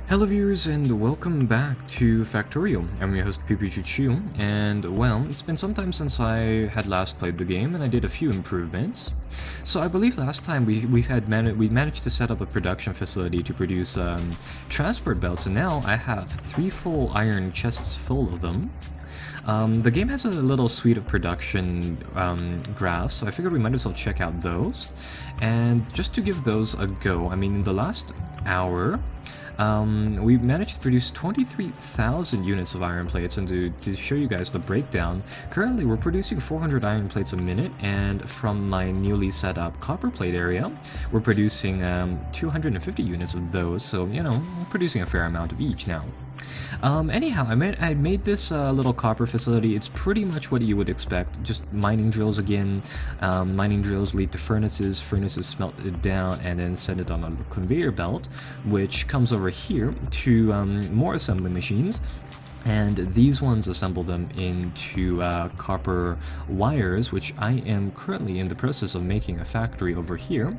Hello viewers and welcome back to Factorio. I'm your host Pipichuchu, and well, it's been some time since I had last played the game and I did a few improvements. So I believe last time we managed to set up a production facility to produce transport belts, and now I have 3 full iron chests full of them. The game has a little suite of production graphs, so I figured we might as well check out those. And just to give those a go, I mean, in the last hour, we managed to produce 23,000 units of iron plates, and to show you guys the breakdown, currently we're producing 400 iron plates a minute, and from my newly set up copper plate area, we're producing 250 units of those, so, you know, we're producing a fair amount of each now. Anyhow, I made this little copper facility. It's pretty much what you would expect, just mining drills again. Mining drills lead to furnaces, furnaces smelt it down and then send it on a conveyor belt, which comes over here to more assembly machines. And these ones assemble them into copper wires, which I am currently in the process of making a factory over here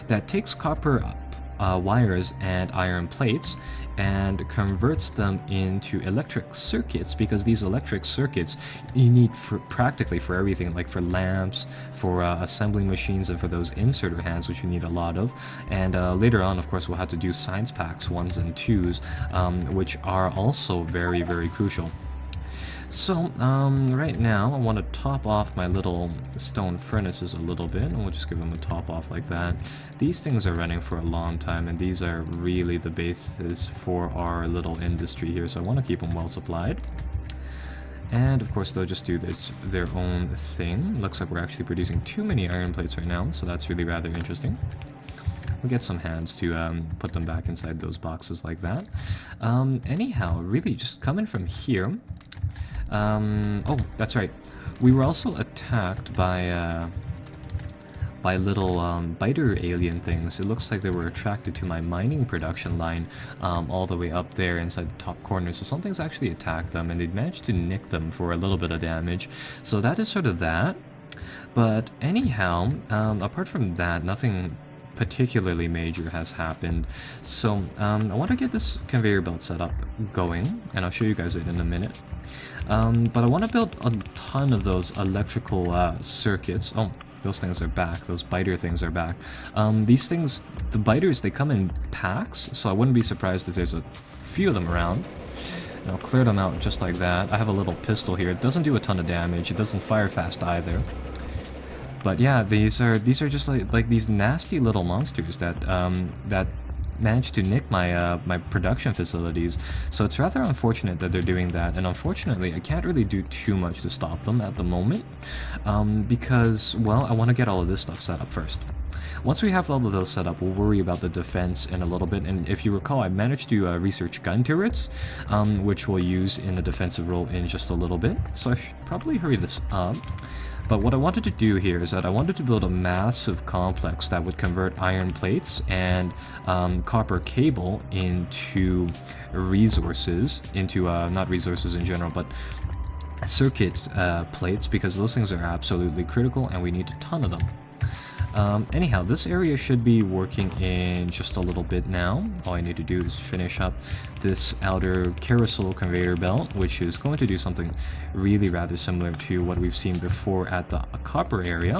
that takes copper wires and iron plates and converts them into electric circuits, because these electric circuits you need for practically for everything, like for lamps, for assembling machines, and for those inserter hands, which you need a lot of. And later on, of course, we'll have to do science packs 1s and 2s, which are also very, very crucial. So, right now, I want to top off my little stone furnaces a little bit, and we'll just give them a top off like that. These things are running for a long time, and these are really the basis for our little industry here, so I want to keep them well supplied. And, of course, they'll just do their own thing. Looks like we're actually producing too many iron plates right now, so that's really rather interesting. We'll get some hands to put them back inside those boxes like that. Anyhow, really, just coming from here... oh, that's right. We were also attacked by little biter alien things. It looks like they were attracted to my mining production line all the way up there inside the top corner. So something's actually attacked them, and they'd managed to nick them for a little bit of damage. So that is sort of that. But anyhow, apart from that, nothing particularly major has happened. So I want to get this conveyor belt set up going, and I'll show you guys it in a minute. But I want to build a ton of those electrical circuits. Oh, those things are back. Those biter things are back. These things, the biters, they come in packs, so I wouldn't be surprised if there's a few of them around. And I'll clear them out just like that. I have a little pistol here. It doesn't do a ton of damage. It doesn't fire fast either. But yeah, these are just like these nasty little monsters that that managed to nick my my production facilities. So it's rather unfortunate that they're doing that, and unfortunately I can't really do too much to stop them at the moment, because, well, I want to get all of this stuff set up first. Once we have all of those set up, we'll worry about the defense in a little bit. And if you recall, I managed to research gun turrets, which we'll use in a defensive role in just a little bit. So I should probably hurry this up. But what I wanted to do here is that I wanted to build a massive complex that would convert iron plates and copper cable into resources, into, not resources in general, but circuit plates, because those things are absolutely critical and we need a ton of them. Anyhow, this area should be working in just a little bit now. All I need to do is finish up this outer carousel conveyor belt, which is going to do something really rather similar to what we've seen before at the copper area.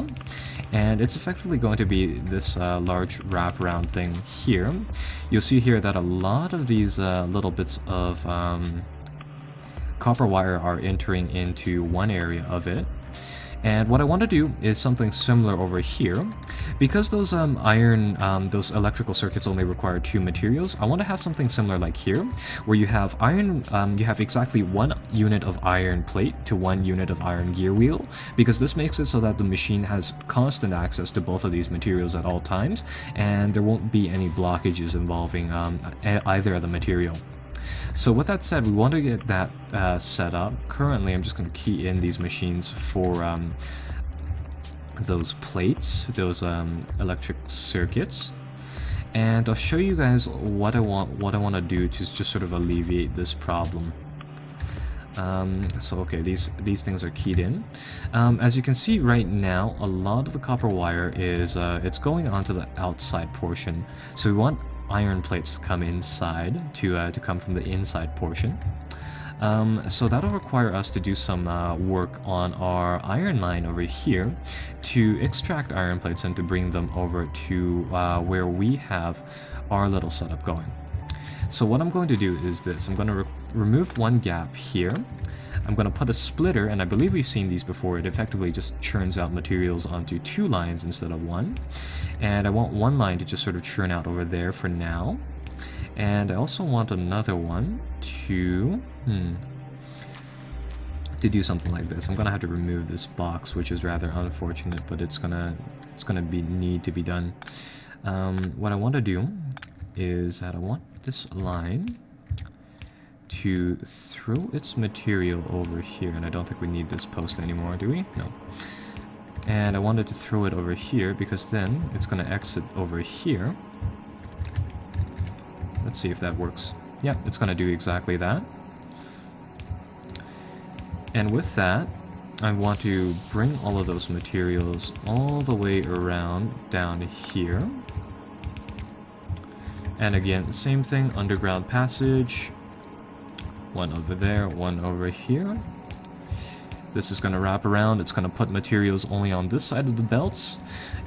And it's effectively going to be this large wraparound thing here. You'll see here that a lot of these little bits of copper wire are entering into one area of it. And what I want to do is something similar over here. Because those those electrical circuits only require 2 materials, I want to have something similar like here, where you have iron, you have exactly 1 unit of iron plate to 1 unit of iron gear wheel, because this makes it so that the machine has constant access to both of these materials at all times, and there won't be any blockages involving either of the material. So with that said, we want to get that set up. Currently, I'm just going to key in these machines for those plates, those electric circuits, and I'll show you guys what I want to do to just sort of alleviate this problem. So okay, these things are keyed in. As you can see right now, a lot of the copper wire is it's going onto the outside portion. So we want iron plates come inside to come from the inside portion. So that'll require us to do some work on our iron line over here to extract iron plates and to bring them over to where we have our little setup going. So what I'm going to do is this. I'm going to remove one gap here. I'm going to put a splitter, and I believe we've seen these before. It effectively just churns out materials onto 2 lines instead of 1. And I want one line to just sort of churn out over there for now. And I also want another one to do something like this. I'm gonna have to remove this box, which is rather unfortunate, but it's gonna need to be done. What I want to do is that I want this line to throw its material over here, and I don't think we need this post anymore, do we? No. And I wanted to throw it over here because then it's gonna exit over here. Let's see if that works. Yeah, it's gonna do exactly that. And with that, I want to bring all of those materials all the way around down here. And again, same thing, underground passage. One over there, one over here. This is going to wrap around. It's going to put materials only on this side of the belts.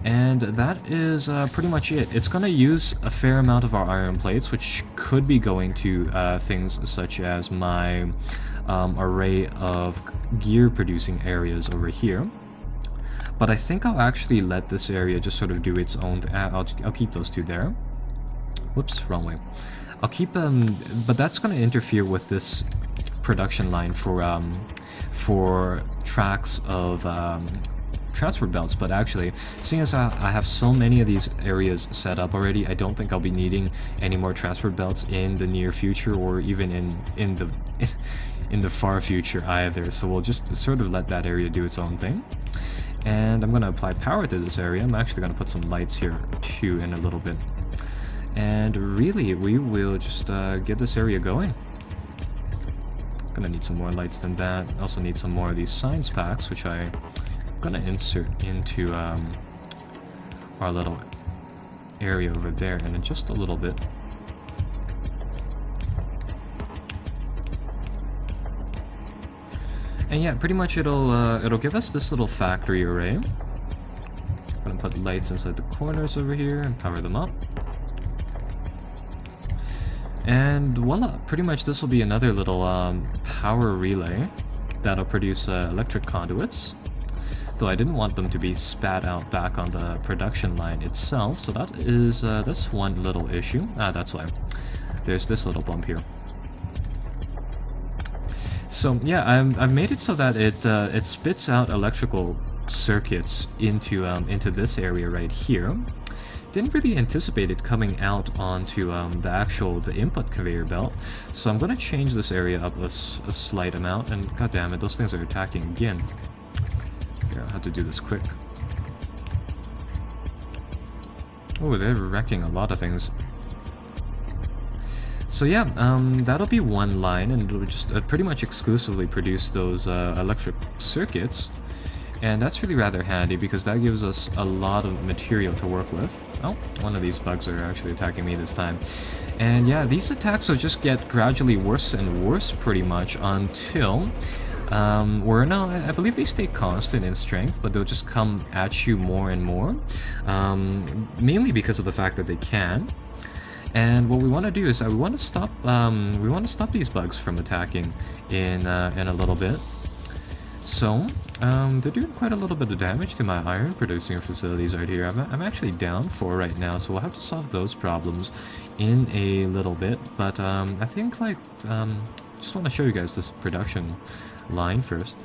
And that is pretty much it. It's going to use a fair amount of our iron plates, which could be going to things such as my array of gear producing areas over here. But I think I'll actually let this area just sort of do its own. I'll keep those two there. Whoops, wrong way. I'll keep them, but that's going to interfere with this production line for tracks of transport belts. But actually, seeing as I have so many of these areas set up already, I don't think I'll be needing any more transport belts in the near future, or even in the far future either. So we'll just sort of let that area do its own thing. And I'm going to apply power to this area. I'm actually going to put some lights here too in a little bit. And really, we will just get this area going. Gonna need some more lights than that. Also need some more of these science packs, which I'm gonna insert into our little area over there, and in just a little bit. And yeah, pretty much it'll give us this little factory array. I'm gonna put lights inside the corners over here and power them up. And voila, pretty much this will be another little power relay that'll produce electric conduits. Though I didn't want them to be spat out back on the production line itself, so that is that's one little issue. That's why. There's this little bump here. So yeah, I've made it so that it spits out electrical circuits into this area right here. Didn't really anticipate it coming out onto the input conveyor belt, so I'm going to change this area up a slight amount, and god damn it, those things are attacking again. Here, I'll have to do this quick. Oh, they're wrecking a lot of things. So yeah, that'll be one line, and it'll just pretty much exclusively produce those electric circuits. And that's really rather handy because that gives us a lot of material to work with. Oh, one of these bugs are actually attacking me this time. And yeah, these attacks will just get gradually worse and worse pretty much until I believe they stay constant in strength, but they'll just come at you more and more. Mainly because of the fact that they can. And what we want to do is we want to stop these bugs from attacking in a little bit. So they're doing quite a little bit of damage to my iron producing facilities right here. I'm actually down 4 right now, so we'll have to solve those problems in a little bit. But I think just want to show you guys this production line first.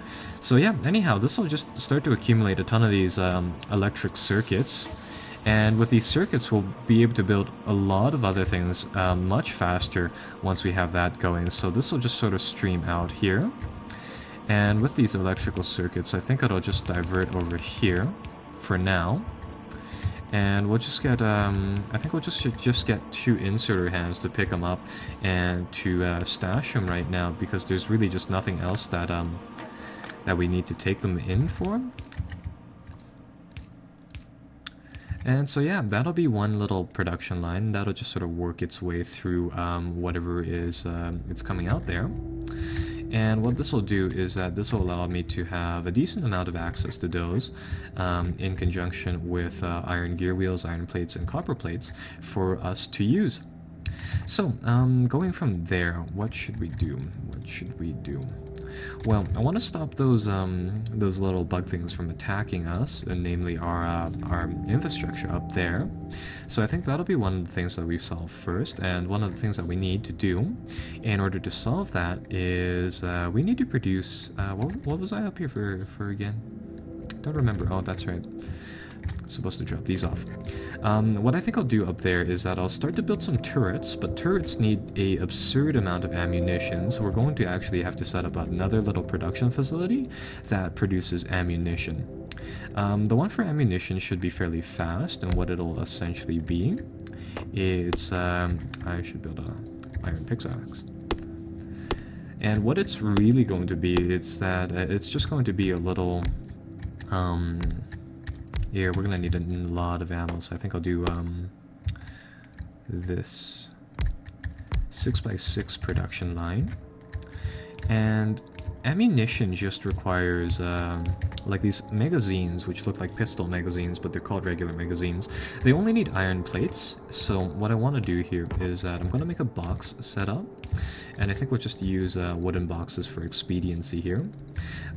So yeah, anyhow, this will just start to accumulate a ton of these electric circuits. And with these circuits, we'll be able to build a lot of other things much faster once we have that going. So this will just sort of stream out here. And with these electrical circuits, I think it'll just divert over here for now. And we'll just get, I think we'll just get 2 inserter hands to pick them up and to stash them right now, because there's really just nothing else that we need to take them in for. And so yeah, that'll be one little production line. That'll just sort of work its way through whatever is it's coming out there. And what this will do is that this will allow me to have a decent amount of access to those in conjunction with iron gear wheels, iron plates, and copper plates for us to use. So, going from there, what should we do? What should we do? Well, I want to stop those little bug things from attacking us, and namely our infrastructure up there. So I think that'll be one of the things that we solve first, and one of the things that we need to do in order to solve that is we need to produce... what was I up here for again? Don't remember. Oh, that's right. Supposed to drop these off. What I think I'll do up there is that I'll start to build some turrets, but turrets need a absurd amount of ammunition, so we're going to actually have to set up another little production facility that produces ammunition. The one for ammunition should be fairly fast, and what it'll essentially be, it's I should build a iron pickaxe. And what it's really going to be, it's that it's just going to be a little here, we're gonna need a lot of ammo, so I think I'll do this 6x6 production line. And ammunition just requires like these magazines, which look like pistol magazines, but they're called regular magazines. They only need iron plates, so what I want to do here is that I'm going to make a box setup, and I think we'll just use wooden boxes for expediency here.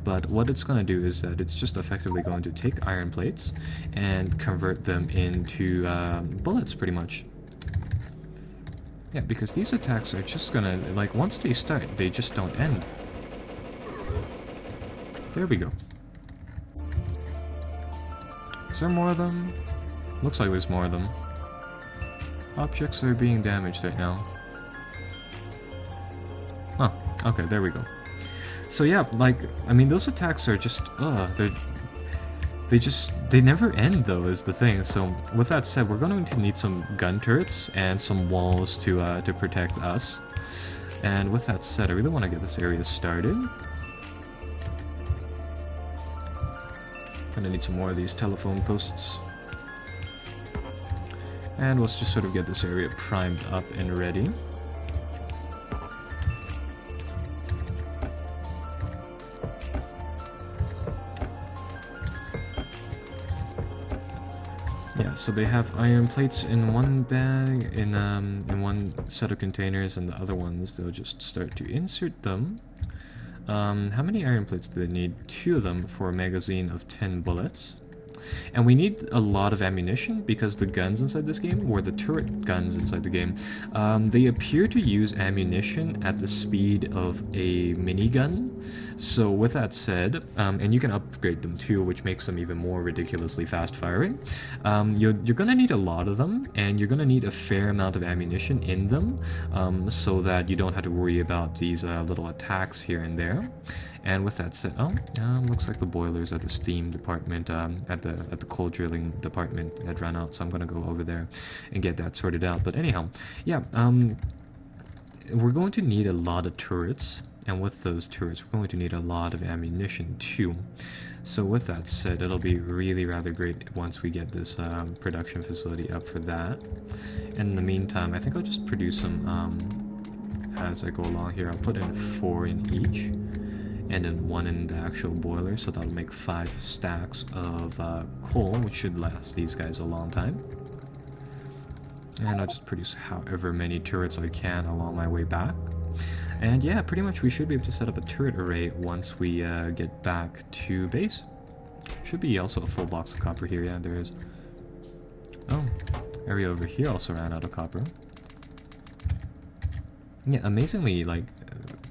But what it's going to do is that it's just effectively going to take iron plates and convert them into bullets, pretty much. Yeah, because these attacks are just gonna, like, once they start, they just don't end. There we go. Is there more of them? Looks like there's more of them. Objects are being damaged right now. Oh, okay, there we go. So yeah, like, I mean, those attacks are just, they never end though, is the thing. So with that said, we're going to need some gun turrets and some walls to protect us. And with that said, I really want to get this area started. Gonna need some more of these telephone posts. And let's just sort of get this area primed up and ready. Yeah, so they have iron plates in one bag, in one set of containers, and the other ones, they'll just start to insert them. How many iron plates do they need? 2 of them for a magazine of 10 bullets. And we need a lot of ammunition because the guns inside this game, or the turret guns inside the game, they appear to use ammunition at the speed of a minigun. So with that said, and you can upgrade them too, which makes them even more ridiculously fast firing, you're going to need a lot of them, and you're going to need a fair amount of ammunition in them, so that you don't have to worry about these little attacks here and there. And with that said, looks like the boilers at the steam department, at the coal drilling department had run out, so I'm gonna go over there and get that sorted out. But anyhow, yeah, we're going to need a lot of turrets, and with those turrets, we're going to need a lot of ammunition too. So with that said, it'll be really rather great once we get this production facility up for that. And in the meantime, I think I'll just produce some as I go along here. I'll put in 4 in each, and then 1 in the actual boiler, so that'll make 5 stacks of coal, which should last these guys a long time. And I'll just produce however many turrets I can along my way back. And yeah, pretty much we should be able to set up a turret array once we get back to base. Should be also a full box of copper here, yeah, there is. Oh, area over here also ran out of copper. Yeah, amazingly, like,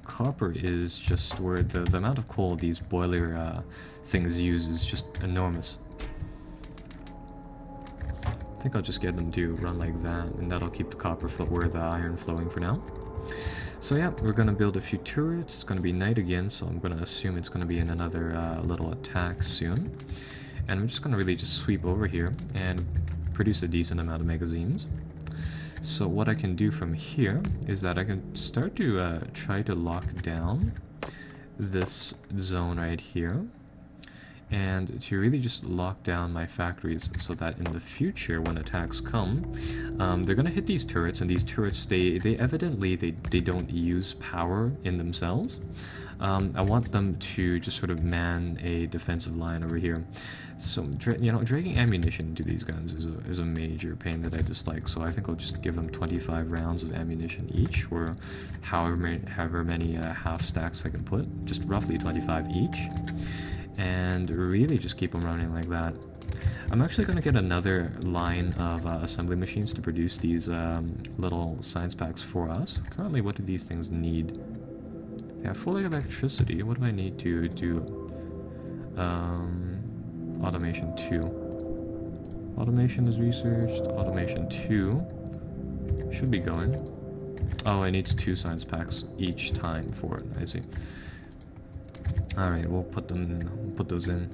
copper is just where the amount of coal these boiler things use is just enormous. I think I'll just get them to run like that, and that'll keep the copper or the iron flowing for now. So yeah, we're gonna build a few turrets. It's gonna be night again, so I'm gonna assume it's gonna be in another little attack soon. And I'm just gonna really just sweep over here and produce a decent amount of magazines. So what I can do from here is that I can start to try to lock down this zone right here. and to really just lock down my factories so that in the future when attacks come, they're gonna hit these turrets, and these turrets, they evidently they don't use power in themselves. I want them to just sort of man a defensive line over here. So, dragging ammunition into these guns is a major pain that I dislike, so I think I'll just give them 25 rounds of ammunition each, or however many half stacks I can put, just roughly 25 each, and really just keep them running like that. I'm actually going to get another line of assembly machines to produce these little science packs for us. Currently, what do these things need? Yeah, full electricity. What do I need to do? Automation 2. Automation is researched. Automation 2 should be going. Oh, it needs 2 science packs each time for it. I see. Alright, we'll put those in.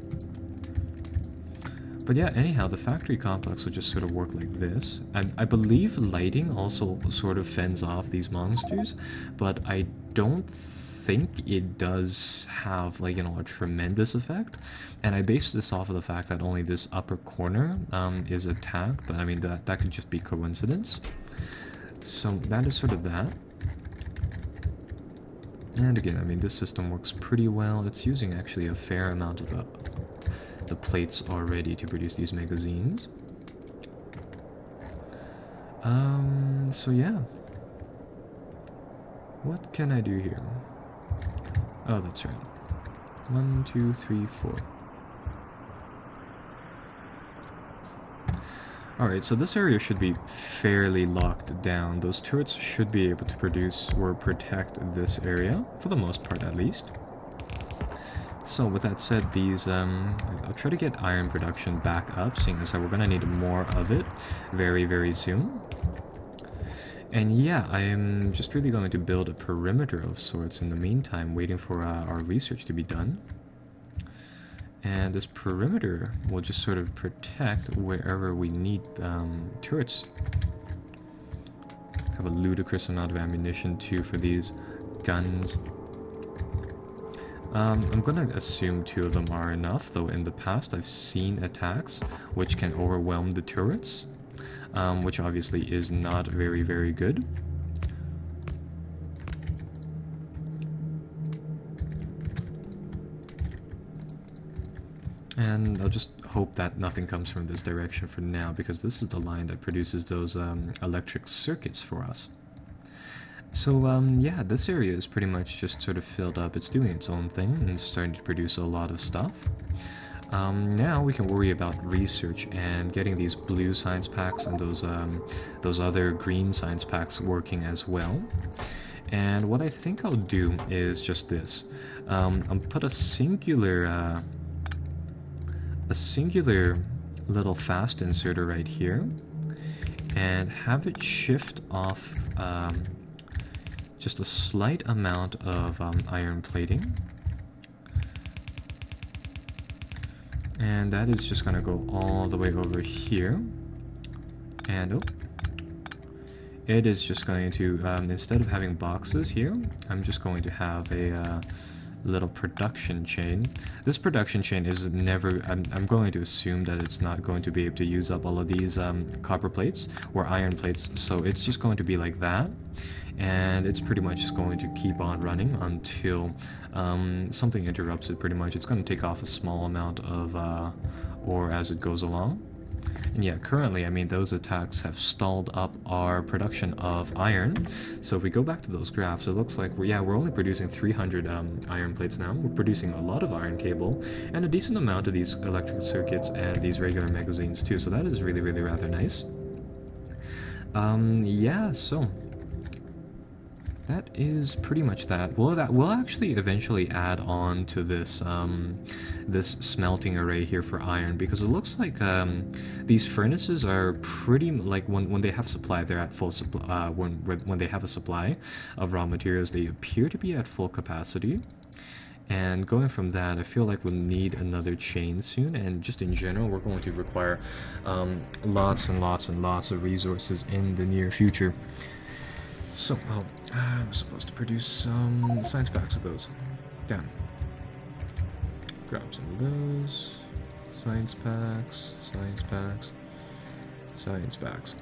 But yeah, anyhow, the factory complex will just sort of work like this. I believe lighting also sort of fends off these monsters, but I don't think it does have, like, you know, a tremendous effect. And I base this off of the fact that only this upper corner is attacked, but I mean, that could just be coincidence. So that is sort of that. And again, I mean, this system works pretty well. It's using actually a fair amount of the plates already to produce these magazines. So yeah. What can I do here? Oh, that's right. 1, 2, 3, 4. Alright, so this area should be fairly locked down. Those turrets should be able to produce or protect this area, for the most part at least. So with that said, these, I'll try to get iron production back up, seeing as how we're going to need more of it very, very soon. And yeah, I am just really going to build a perimeter of sorts in the meantime, waiting for our research to be done. And this perimeter will just sort of protect wherever we need turrets. Have a ludicrous amount of ammunition too for these guns. I'm gonna assume 2 of them are enough, though in the past I've seen attacks which can overwhelm the turrets. Which obviously is not very, very good. And I'll just hope that nothing comes from this direction for now, because this is the line that produces those electric circuits for us. So yeah, this area is pretty much just sort of filled up. It's doing its own thing and it's starting to produce a lot of stuff. Now we can worry about research and getting these blue science packs and those other green science packs working as well. And what I think I'll do is just this. I'll put a singular little fast inserter right here, and have it shift off just a slight amount of iron plating. And that is just going to go all the way over here. And, oh, it is just going to, instead of having boxes here, I'm just going to have a little production chain. This production chain is never, I'm going to assume that it's not going to be able to use up all of these copper plates or iron plates, so it's just going to be like that. And it's pretty much just going to keep on running until something interrupts it. Pretty much, it's going to take off a small amount of ore as it goes along. And yeah, currently, I mean, those attacks have stalled up our production of iron. So if we go back to those graphs, it looks like we're only producing 300 iron plates now. We're producing a lot of iron cable and a decent amount of these electric circuits and these regular magazines too. So that is really, really rather nice. Yeah, so that is pretty much that. We'll actually eventually add on to this this smelting array here for iron, because it looks like these furnaces are pretty, like, when they have supply, they're at full supply. When they have a supply of raw materials, they appear to be at full capacity. And going from that, I feel like we'll need another chain soon, and just in general, we're going to require lots and lots and lots of resources in the near future. So, oh, I'm supposed to produce some science packs of those. Damn. grab some of those. Science packs, science packs, science packs.